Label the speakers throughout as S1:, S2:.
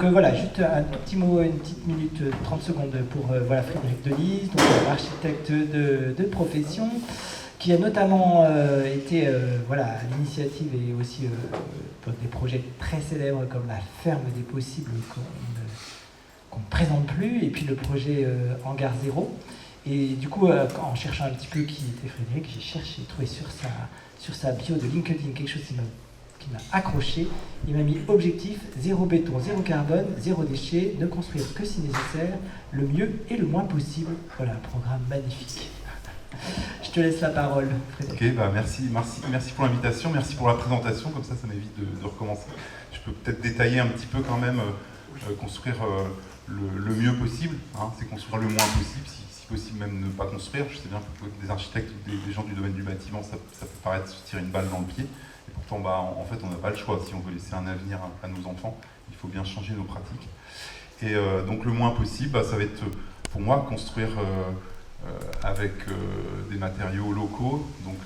S1: Voilà, juste un tout petit mot, une petite minute, 30 secondes pour voilà, Frédéric Denise, donc architecte de profession, qui a notamment été voilà, à l'initiative et aussi pour des projets très célèbres comme la ferme des possibles qu'on ne présente plus, et puis le projet Hangar Zéro. Et du coup, en cherchant un petit peu qui était Frédéric, j'ai trouvé sur sa bio de LinkedIn quelque chose qui m'a accroché. Il m'a mis objectif, zéro béton, zéro carbone, zéro déchet, ne construire que si nécessaire, le mieux et le moins possible. Voilà, un programme magnifique. Je te laisse la parole, Frédéric.
S2: Ok, bah merci pour l'invitation, merci pour la présentation, comme ça m'évite de recommencer. Je peux peut-être détailler un petit peu quand même, construire le mieux possible, hein, c'est construire le moins possible, si possible même ne pas construire. Je sais bien que des architectes ou des gens du domaine du bâtiment, ça peut paraître se tirer une balle dans le pied. Et pourtant, en fait, on n'a pas le choix. Si on veut laisser un avenir à nos enfants, il faut bien changer nos pratiques. Et donc le moins possible, ça va être pour moi construire avec des matériaux locaux. Donc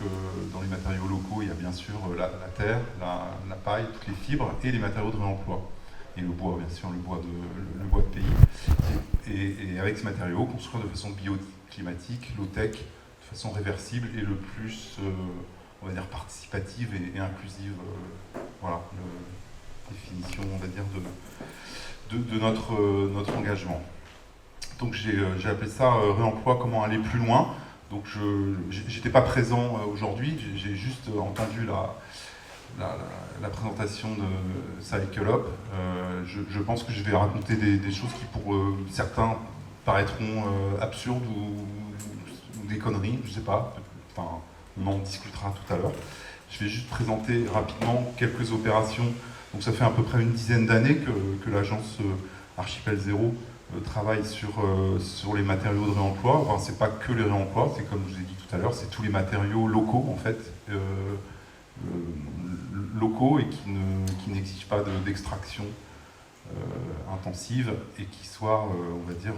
S2: dans les matériaux locaux, il y a bien sûr la terre, la paille, toutes les fibres et les matériaux de réemploi. Et le bois, bien sûr, le bois de pays. Et avec ces matériaux, construire de façon bioclimatique, low-tech, de façon réversible et le plus, on va dire, participative et inclusive. Voilà, la définition, on va dire, de notre engagement. Donc j'ai appelé ça réemploi, comment aller plus loin. Donc j'étais pas présent aujourd'hui, j'ai juste entendu la présentation de Cycle Up. Je pense que je vais raconter des choses qui pour certains paraîtront absurdes ou des conneries, je sais pas. Enfin, on en discutera tout à l'heure. Je vais juste présenter rapidement quelques opérations. Donc ça fait à peu près une dizaine d'années que l'agence Archipel Zéro travaille sur les matériaux de réemploi. Enfin, c'est pas que les réemplois, c'est comme je vous ai dit tout à l'heure, c'est tous les matériaux locaux en fait, locaux et qui n'exigent pas d'extraction intensive et qui soient, on va dire,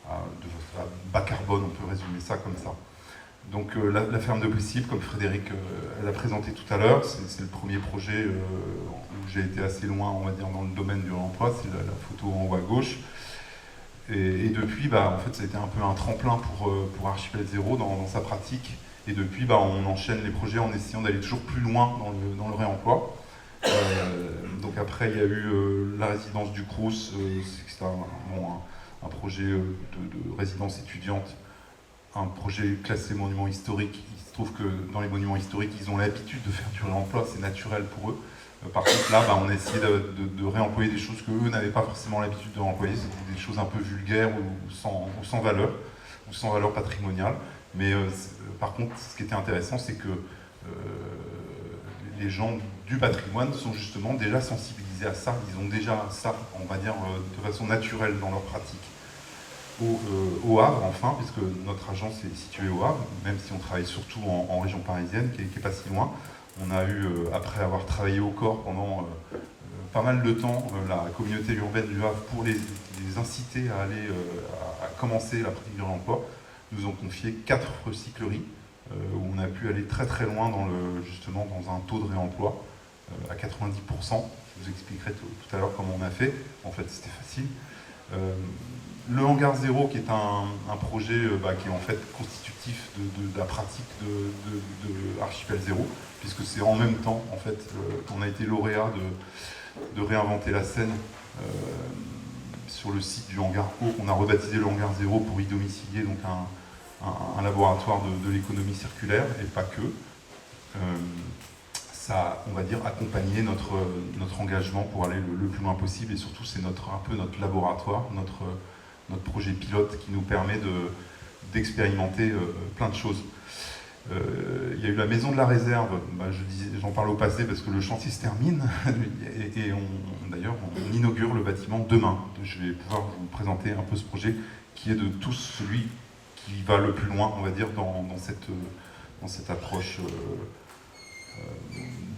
S2: à bas carbone, on peut résumer ça comme ça. Donc la ferme de possible, comme Frédéric l'a présenté tout à l'heure, c'est le premier projet où j'ai été assez loin, on va dire, dans le domaine du réemploi, c'est la photo en haut à gauche. Et depuis, en fait, ça a été un peu un tremplin pour Archipel Zéro dans sa pratique. Et depuis, on enchaîne les projets en essayant d'aller toujours plus loin dans le réemploi. Donc après, il y a eu la résidence du Crous, c'est un projet de résidence étudiante, un projet classé monument historique. Il se trouve que dans les monuments historiques, ils ont l'habitude de faire du réemploi, c'est naturel pour eux. Par contre, là, on a essayé de réemployer des choses qu'eux n'avaient pas forcément l'habitude de réemployer. C'était des choses un peu vulgaires ou sans valeur patrimoniale. Mais par contre, ce qui était intéressant, c'est que les gens du patrimoine sont justement déjà sensibilisés à ça. Ils ont déjà ça, on va dire, de façon naturelle dans leur pratique. Au Havre, enfin, puisque notre agence est située au Havre, même si on travaille surtout en région parisienne, qui n'est pas si loin. On a eu, après avoir travaillé au corps pendant pas mal de temps, la communauté urbaine du Havre pour les inciter à aller à commencer la pratique du réemploi, nous ont confié 4 recycleries où on a pu aller très très loin justement dans un taux de réemploi à 90%. Je vous expliquerai tout à l'heure comment on a fait. En fait, c'était facile. Le Hangar Zéro, qui est un projet qui est en fait constitutif de la pratique de Archipel Zéro, puisque c'est en même temps, en fait, qu'on a été lauréat de réinventer la Seine sur le site du Hangar Haut, qu'on a rebaptisé le Hangar Zéro pour y domicilier donc un laboratoire de l'économie circulaire, et pas que. Ça, on va dire, accompagner notre engagement pour aller le plus loin possible, et surtout c'est un peu notre laboratoire, notre projet pilote qui nous permet d'expérimenter plein de choses. Il y a eu la maison de la réserve, j'en parle au passé parce que le chantier se termine et d'ailleurs on inaugure le bâtiment demain. Je vais pouvoir vous présenter un peu ce projet qui est de tous celui qui va le plus loin, on va dire, dans cette approche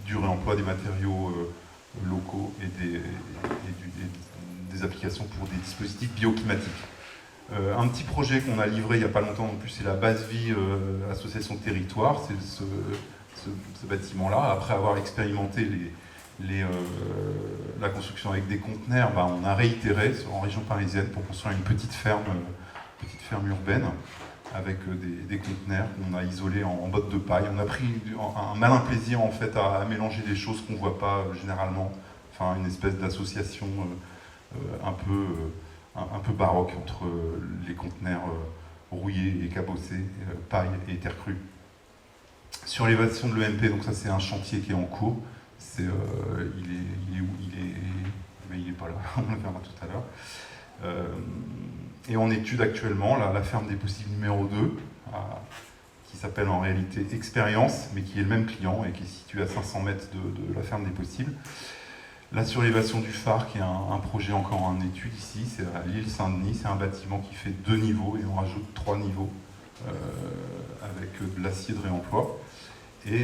S2: du réemploi des matériaux locaux et des applications pour des dispositifs bioclimatiques. Un petit projet qu'on a livré il n'y a pas longtemps non plus, c'est la Base Vie Association de Territoire. C'est ce bâtiment-là, après avoir expérimenté la construction avec des conteneurs, on a réitéré en région parisienne pour construire une petite ferme urbaine avec des conteneurs qu'on a isolés en bottes de paille. On a pris un malin plaisir en fait à mélanger des choses qu'on ne voit pas généralement, enfin une espèce d'association un peu baroque entre les conteneurs rouillés et cabossés, paille et terre crue. Sur l'élévation de l'EMP, donc ça c'est un chantier qui est en cours. Il est où mais il n'est pas là, on le verra tout à l'heure. Et en étude actuellement, la ferme des possibles numéro 2, qui s'appelle en réalité Expérience, mais qui est le même client et qui est situé à 500 mètres de la ferme des possibles. La surélévation du phare, qui est un projet encore en étude ici, c'est à l'île Saint-Denis, c'est un bâtiment qui fait 2 niveaux et on rajoute 3 niveaux avec de l'acier de réemploi. Et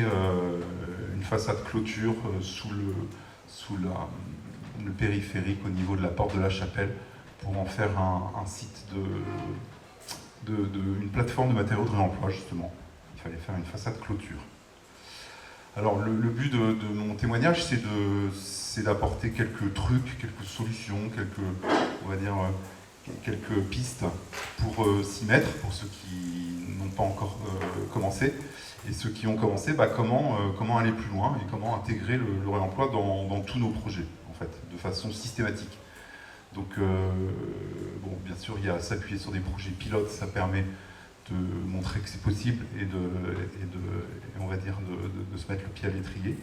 S2: une façade clôture sous le périphérique au niveau de la porte de la chapelle pour en faire un site une plateforme de matériaux de réemploi justement. Il fallait faire une façade clôture. Alors le but de mon témoignage c'est d'apporter quelques trucs, quelques solutions, quelques pistes pour s'y mettre, pour ceux qui n'ont pas encore commencé. Et ceux qui ont commencé, comment aller plus loin et comment intégrer le réemploi dans tous nos projets, en fait, de façon systématique. Donc, bien sûr, il y a s'appuyer sur des projets pilotes, ça permet de montrer que c'est possible et on va dire, de se mettre le pied à l'étrier.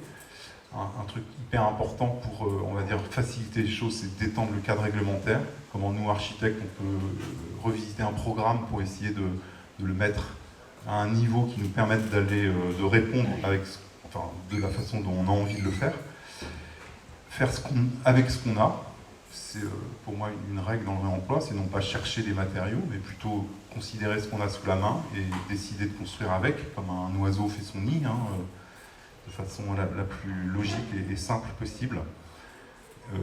S2: Un truc hyper important pour, on va dire, faciliter les choses, c'est d'étendre le cadre réglementaire. Comment nous, architectes, on peut revisiter un programme pour essayer de le mettre à un niveau qui nous permette de répondre de la façon dont on a envie de le faire. Faire avec ce qu'on a, c'est pour moi une règle dans le réemploi, c'est non pas chercher des matériaux, mais plutôt considérer ce qu'on a sous la main et décider de construire avec, comme un oiseau fait son nid, de façon la plus logique et simple possible.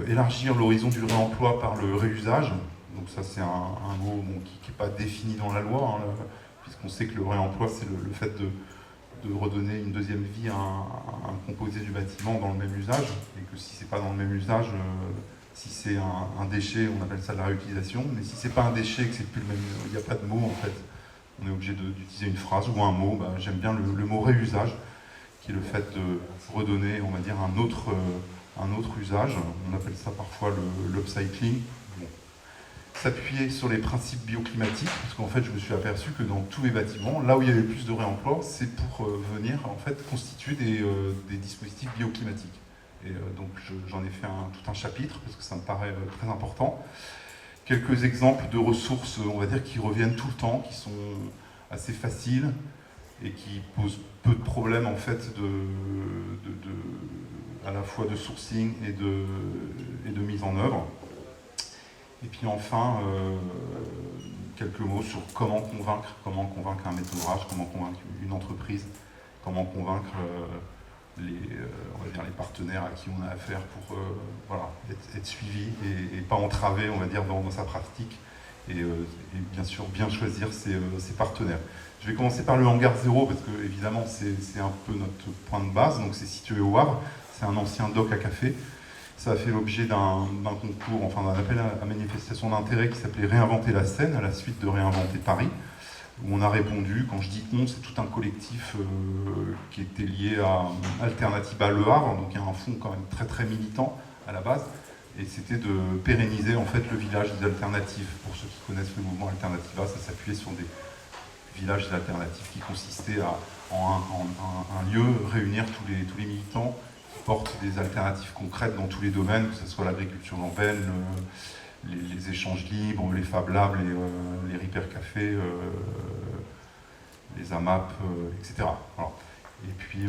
S2: Élargir l'horizon du réemploi par le réusage, donc ça c'est un mot qui n'est pas défini dans la loi, puisqu'on sait que le réemploi, c'est le fait de redonner une deuxième vie à un composé du bâtiment dans le même usage, et que si c'est pas dans le même usage, si c'est un déchet, on appelle ça de la réutilisation, mais si c'est pas un déchet, que c'est plus le même, il n'y a pas de mot en fait, on est obligé d'utiliser une phrase ou un mot. J'aime bien le mot réusage, qui est le fait de redonner, on va dire, un autre usage, on appelle ça parfois l'upcycling. S'appuyer sur les principes bioclimatiques, parce qu'en fait je me suis aperçu que dans tous mes bâtiments, là où il y avait plus de réemploi, c'est pour venir en fait constituer des dispositifs bioclimatiques. Et donc j'en ai fait tout un chapitre, parce que ça me paraît très important. Quelques exemples de ressources, on va dire, qui reviennent tout le temps, qui sont assez faciles et qui posent peu de problèmes en fait à la fois de sourcing et de mise en œuvre. Et puis enfin, quelques mots sur comment convaincre un maître d'ouvrage, comment convaincre une entreprise, comment convaincre on va dire, les partenaires à qui on a affaire pour être suivi et pas entravé, on va dire, dans sa pratique, et bien sûr bien choisir ses partenaires. Je vais commencer par le hangar 0 parce que évidemment c'est un peu notre point de base. Donc c'est situé au Havre, c'est un ancien dock à café. Ça a fait l'objet d'un concours, enfin d'un appel à manifestation d'intérêt qui s'appelait Réinventer la Seine, à la suite de Réinventer Paris, où on a répondu. Quand je dis on, c'est tout un collectif qui était lié à Alternativa Le Havre, donc il y a un fond quand même très très militant à la base, et c'était de pérenniser en fait le village des alternatives. Pour ceux qui connaissent le mouvement Alternativa, ça s'appuyait sur des villages alternatives qui consistaient en un lieu réunir tous les militants qui portent des alternatives concrètes dans tous les domaines, que ce soit l'agriculture urbaine, les échanges libres, les Fab Labs, les Repair Café, les AMAP, etc. Alors, et puis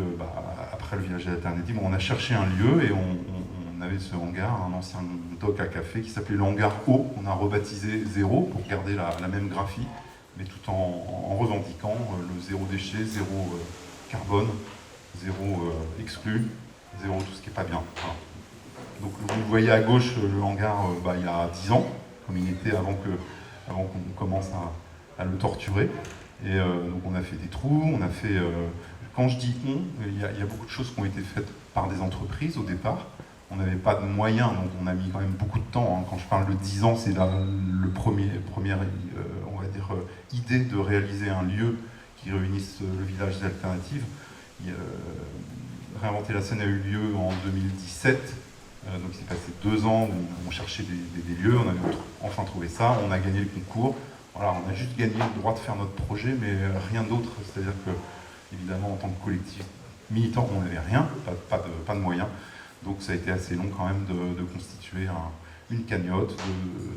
S2: après le village des alternatives, on a cherché un lieu et on avait ce hangar, un ancien dock à café qui s'appelait le hangar O, qu'on a rebaptisé Zéro pour garder la même graphie, mais tout en revendiquant le zéro déchet, zéro carbone, zéro exclu, zéro tout ce qui n'est pas bien. Voilà. Donc vous voyez à gauche le hangar il y a 10 ans, comme il était avant qu'on commence à le torturer. Et donc on a fait des trous, on a fait Quand je dis on, il y a beaucoup de choses qui ont été faites par des entreprises au départ. On n'avait pas de moyens, donc on a mis quand même beaucoup de temps, hein. Quand je parle de 10 ans, c'est le première on va dire, idée de réaliser un lieu qui réunisse le village des alternatives. Réinventer la scène a eu lieu en 2017, donc il s'est passé 2 ans où on cherchait des lieux, on avait enfin trouvé ça, on a gagné le concours. Voilà, on a juste gagné le droit de faire notre projet, mais rien d'autre. C'est-à-dire que, évidemment, en tant que collectif militant, on n'avait rien, pas de moyens. Donc ça a été assez long quand même de constituer une cagnotte,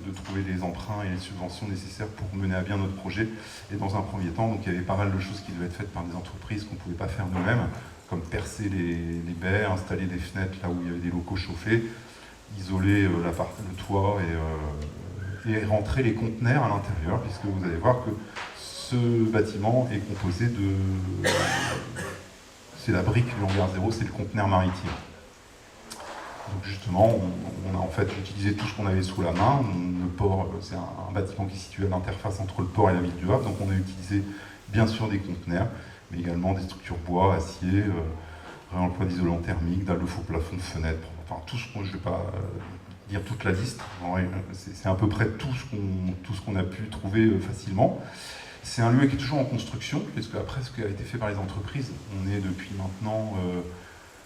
S2: de trouver les emprunts et les subventions nécessaires pour mener à bien notre projet. Et dans un premier temps, donc, il y avait pas mal de choses qui devaient être faites par des entreprises qu'on ne pouvait pas faire nous-mêmes, comme percer les baies, installer des fenêtres là où il y avait des locaux chauffés, isoler le toit et rentrer les conteneurs à l'intérieur, puisque vous allez voir que ce bâtiment est composé de... C'est la brique du hangar 0, c'est le conteneur maritime. Donc justement, on a en fait utilisé tout ce qu'on avait sous la main. Le port, c'est un bâtiment qui est situé à l'interface entre le port et la ville du Havre, donc on a utilisé bien sûr des conteneurs, mais également des structures bois, acier, réemploi d'isolant thermique, dalles de faux plafond, fenêtres, enfin tout ce qu'on... Je ne vais pas dire toute la liste, c'est à peu près tout ce qu'on a pu trouver facilement. C'est un lieu qui est toujours en construction, puisque après ce qui a été fait par les entreprises, on est depuis maintenant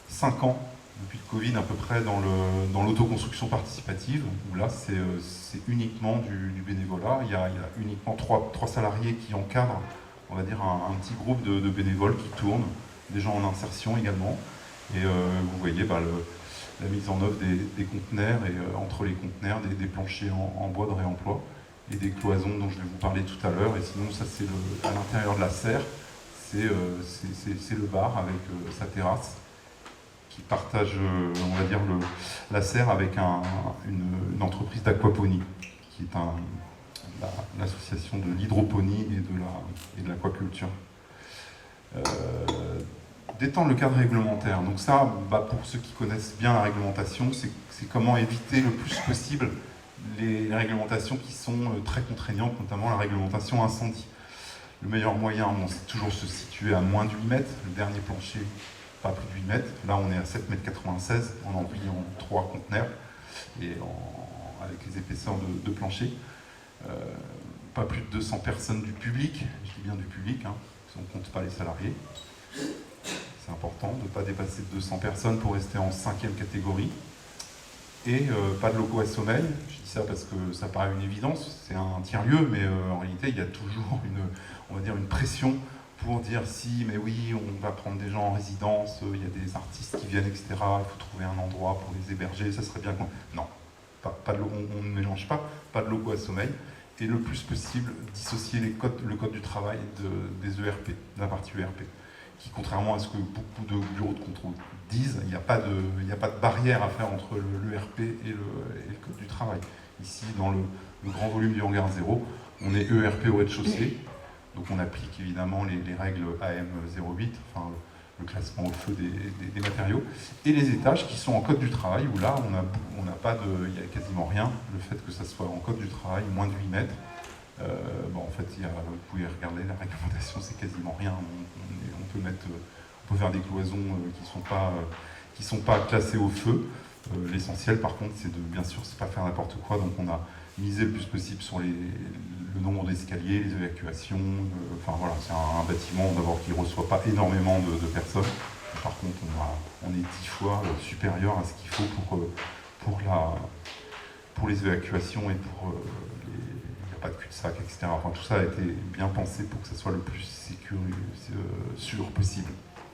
S2: 5 ans, depuis le Covid à peu près, dans l'autoconstruction participative, où là c'est uniquement du bénévolat. Il y a uniquement 3 salariés qui encadrent, on va dire, un petit groupe de bénévoles qui tournent, des gens en insertion également. Et vous voyez la mise en œuvre des conteneurs et entre les conteneurs des planchers en bois de réemploi et des cloisons dont je vais vous parler tout à l'heure. Et sinon ça c'est à l'intérieur de la serre, c'est le bar avec sa terrasse qui partage, on va dire, la serre avec une entreprise d'aquaponie qui est l'association de l'hydroponie et de l'aquaculture. D'étendre le cadre réglementaire. Donc ça, pour ceux qui connaissent bien la réglementation, c'est comment éviter le plus possible les réglementations qui sont très contraignantes, notamment la réglementation incendie. Le meilleur moyen, c'est toujours se situer à moins de 8 mètres. Le dernier plancher, pas plus de 8 mètres. Là, on est à 7,96 m en empillant 3 conteneurs et avec les épaisseurs de plancher. Pas plus de 200 personnes du public, je dis bien du public, hein, si on ne compte pas les salariés. C'est important de ne pas dépasser 200 personnes pour rester en 5e catégorie. Et pas de locaux à sommeil. Je dis ça parce que ça paraît une évidence, c'est un tiers-lieu, mais en réalité il y a toujours une pression pour dire si, mais oui, on va prendre des gens en résidence, il y a des artistes qui viennent, etc. Il faut trouver un endroit pour les héberger, ça serait bien qu'on... Non, on ne mélange pas de locaux à sommeil. Et le plus possible, dissocier le code du travail des ERP, de la partie ERP. Qui, contrairement à ce que beaucoup de bureaux de contrôle disent, il n'y a pas de barrière à faire entre l'ERP et le code du travail. Ici, dans le grand volume du hangar 0, on est ERP au rez-de-chaussée, donc on applique évidemment les règles AM08, enfin le classement au feu des matériaux, et les étages qui sont en code du travail, où là, il n'y a quasiment rien, le fait que ça soit en code du travail, moins de 8 mètres. En fait, vous pouvez regarder la réglementation, c'est quasiment rien. On peut faire des cloisons qui sont pas classées au feu. L'essentiel, par contre, c'est bien sûr, c'est pas faire n'importe quoi. Donc, on a misé le plus possible sur le nombre d'escaliers, les évacuations. Enfin voilà, c'est un bâtiment d'abord qui ne reçoit pas énormément de personnes. Par contre, on est 10 fois supérieur à ce qu'il faut pour les évacuations et pour pas de cul-de-sac, etc. Enfin, tout ça a été bien pensé pour que ça soit le plus sûr possible.